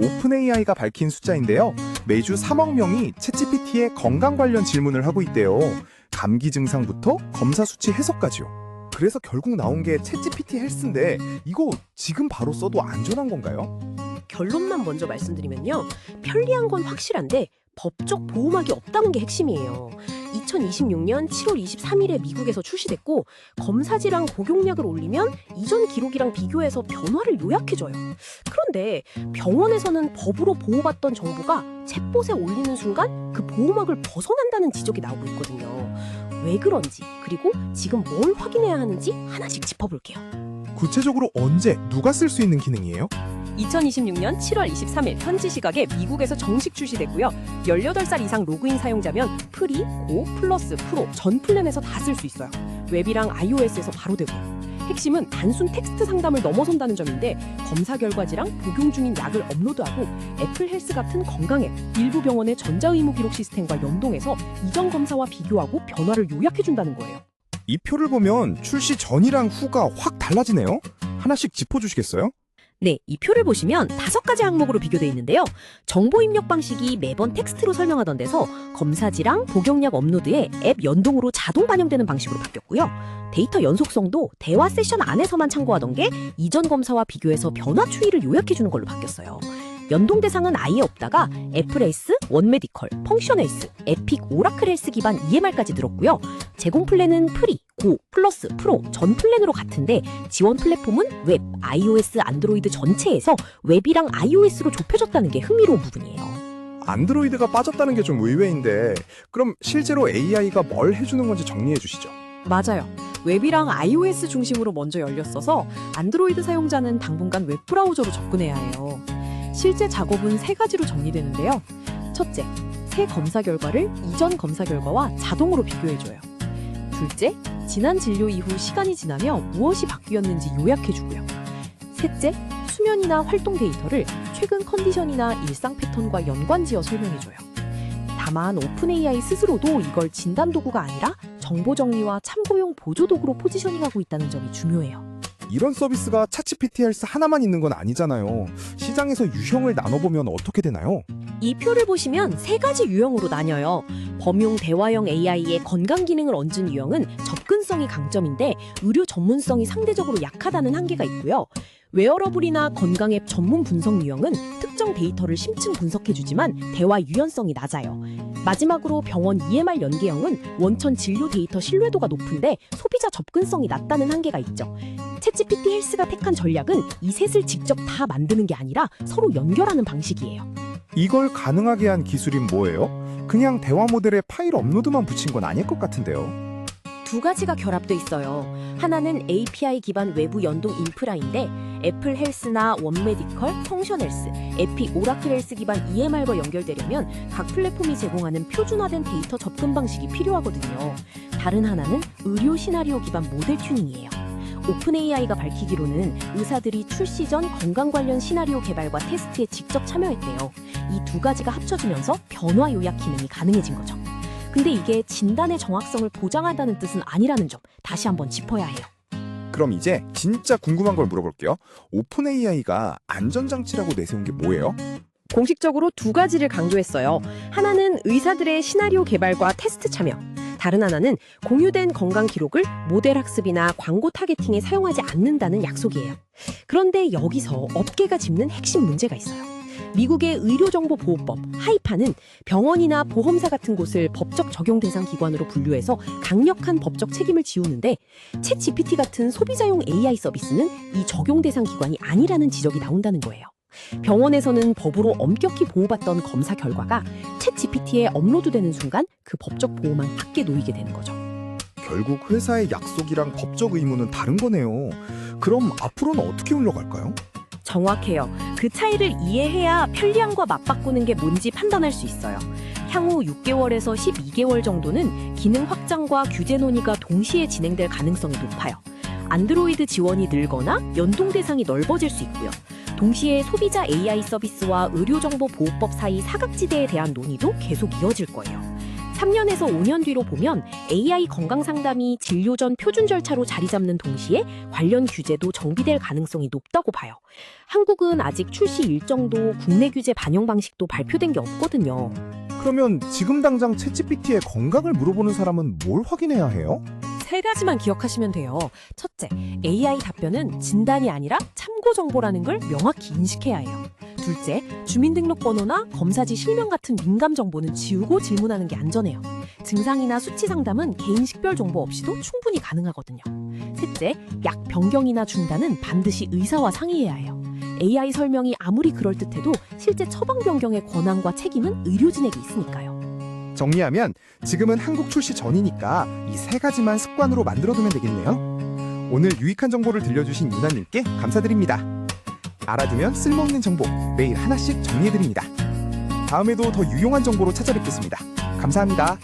오픈 AI가 밝힌 숫자인데요. 매주 3억 명이 챗GPT에 건강 관련 질문을 하고 있대요. 감기 증상부터 검사 수치 해석까지요. 그래서 결국 나온 게 챗GPT 헬스인데 이거 지금 바로 써도 안전한 건가요? 결론만 먼저 말씀드리면요. 편리한 건 확실한데 법적 보호막이 없다는 게 핵심이에요. 2026년 7월 23일에 미국에서 출시됐고 검사지랑 복용량을 올리면 이전 기록이랑 비교해서 변화를 요약해줘요. 그런데 병원에서는 법으로 보호받던 정보가 챗봇에 올리는 순간 그 보호막을 벗어난다는 지적이 나오고 있거든요. 왜 그런지 그리고 지금 뭘 확인해야 하는지 하나씩 짚어볼게요. 구체적으로 언제 누가 쓸 수 있는 기능이에요? 2026년 7월 23일 현지 시각에 미국에서 정식 출시됐고요. 18살 이상 로그인 사용자면 프리, 고, 플러스, 프로 전 플랜에서 다 쓸 수 있어요. 웹이랑 iOS에서 바로 되고요. 핵심은 단순 텍스트 상담을 넘어선다는 점인데 검사 결과지랑 복용 중인 약을 업로드하고 애플 헬스 같은 건강 앱, 일부 병원의 전자의무 기록 시스템과 연동해서 이전 검사와 비교하고 변화를 요약해준다는 거예요. 이 표를 보면 출시 전이랑 후가 확 달라지네요. 하나씩 짚어주시겠어요? 네, 이 표를 보시면 5가지 항목으로 비교되어 있는데요. 정보 입력 방식이 매번 텍스트로 설명하던 데서 검사지랑 복용약 업로드에 앱 연동으로 자동 반영되는 방식으로 바뀌었고요. 데이터 연속성도 대화 세션 안에서만 참고하던 게 이전 검사와 비교해서 변화 추이를 요약해주는 걸로 바뀌었어요. 연동 대상은 아예 없다가 애플 헬스, 원메디컬, 펑션 헬스, 에픽, 오라클 헬스 기반 EMR까지 늘었고요. 제공 플랜은 프리, 고, 플러스, 프로 전 플랜으로 같은데 지원 플랫폼은 웹, iOS, 안드로이드 전체에서 웹이랑 iOS로 좁혀졌다는 게 흥미로운 부분이에요. 안드로이드가 빠졌다는 게 좀 의외인데 그럼 실제로 AI가 뭘 해주는 건지 정리해 주시죠. 맞아요. 웹이랑 iOS 중심으로 먼저 열렸어서 안드로이드 사용자는 당분간 웹 브라우저로 접근해야 해요. 실제 작업은 3가지로 정리되는데요. 첫째, 새 검사 결과를 이전 검사 결과와 자동으로 비교해줘요. 둘째, 지난 진료 이후 시간이 지나며 무엇이 바뀌었는지 요약해주고요. 셋째, 수면이나 활동 데이터를 최근 컨디션이나 일상 패턴과 연관지어 설명해줘요. 다만 오픈 AI 스스로도 이걸 진단 도구가 아니라 정보 정리와 참고용 보조 도구로 포지셔닝하고 있다는 점이 중요해요. 이런 서비스가 챗GPT 헬스 하나만 있는 건 아니잖아요. 시장에서 유형을 나눠보면 어떻게 되나요? 이 표를 보시면 3가지 유형으로 나뉘어요. 범용 대화형 AI의 건강 기능을 얹은 유형은 접근성이 강점인데 의료 전문성이 상대적으로 약하다는 한계가 있고요. 웨어러블이나 건강 앱 전문 분석 유형은 특정 데이터를 심층 분석해주지만 대화 유연성이 낮아요. 마지막으로 병원 EMR 연계형은 원천 진료 데이터 신뢰도가 높은데 소비자 접근성이 낮다는 한계가 있죠. 챗GPT 헬스가 택한 전략은 이 셋을 직접 다 만드는 게 아니라 서로 연결하는 방식이에요. 이걸 가능하게 한 기술이 뭐예요? 그냥 대화 모델에 파일 업로드만 붙인 건 아닐 것 같은데요. 2가지가 결합돼 있어요. 하나는 API 기반 외부 연동 인프라인데 애플 헬스나 원메디컬, 펑션 헬스, 에픽, 오라클 헬스 기반 EMR과 연결되려면 각 플랫폼이 제공하는 표준화된 데이터 접근 방식이 필요하거든요. 다른 하나는 의료 시나리오 기반 모델 튜닝이에요. 오픈 AI가 밝히기로는 의사들이 출시 전 건강 관련 시나리오 개발과 테스트에 직접 참여했대요. 이 2가지가 합쳐지면서 변화 요약 기능이 가능해진 거죠. 근데 이게 진단의 정확성을 보장한다는 뜻은 아니라는 점 다시 한번 짚어야 해요. 그럼 이제 진짜 궁금한 걸 물어볼게요. 오픈 AI가 안전장치라고 내세운 게 뭐예요? 공식적으로 2가지를 강조했어요. 하나는 의사들의 시나리오 개발과 테스트 참여. 다른 하나는 공유된 건강 기록을 모델 학습이나 광고 타겟팅에 사용하지 않는다는 약속이에요. 그런데 여기서 업계가 짚는 핵심 문제가 있어요. 미국의 의료정보보호법 하이파는 병원이나 보험사 같은 곳을 법적 적용 대상 기관으로 분류해서 강력한 법적 책임을 지우는데 챗GPT 같은 소비자용 AI 서비스는 이 적용 대상 기관이 아니라는 지적이 나온다는 거예요. 병원에서는 법으로 엄격히 보호받던 검사 결과가 챗GPT에 업로드되는 순간 그 법적 보호망 밖에 놓이게 되는 거죠. 결국 회사의 약속이랑 법적 의무는 다른 거네요. 그럼 앞으로는 어떻게 흘러갈까요? 정확해요. 그 차이를 이해해야 편리함과 맞바꾸는 게 뭔지 판단할 수 있어요. 향후 6개월에서 12개월 정도는 기능 확장과 규제 논의가 동시에 진행될 가능성이 높아요. 안드로이드 지원이 늘거나 연동 대상이 넓어질 수 있고요. 동시에 소비자 AI 서비스와 의료정보보호법 사이 사각지대에 대한 논의도 계속 이어질 거예요. 3년에서 5년 뒤로 보면 AI 건강 상담이 진료 전 표준 절차로 자리 잡는 동시에 관련 규제도 정비될 가능성이 높다고 봐요. 한국은 아직 출시 일정도 국내 규제 반영 방식도 발표된 게 없거든요. 그러면 지금 당장 챗GPT에 건강을 물어보는 사람은 뭘 확인해야 해요? 3가지만 기억하시면 돼요. 첫째, AI 답변은 진단이 아니라 참고 정보라는 걸 명확히 인식해야 해요. 둘째, 주민등록번호나 검사지 실명 같은 민감 정보는 지우고 질문하는 게 안전해요. 증상이나 수치 상담은 개인 식별 정보 없이도 충분히 가능하거든요. 셋째, 약 변경이나 중단은 반드시 의사와 상의해야 해요. AI 설명이 아무리 그럴듯해도 실제 처방 변경의 권한과 책임은 의료진에게 있으니까요. 정리하면 지금은 한국 출시 전이니까 이 3가지만 습관으로 만들어두면 되겠네요. 오늘 유익한 정보를 들려주신 유나님께 감사드립니다. 알아두면 쓸모없는 정보 매일 하나씩 정리해드립니다. 다음에도 더 유용한 정보로 찾아뵙겠습니다. 감사합니다.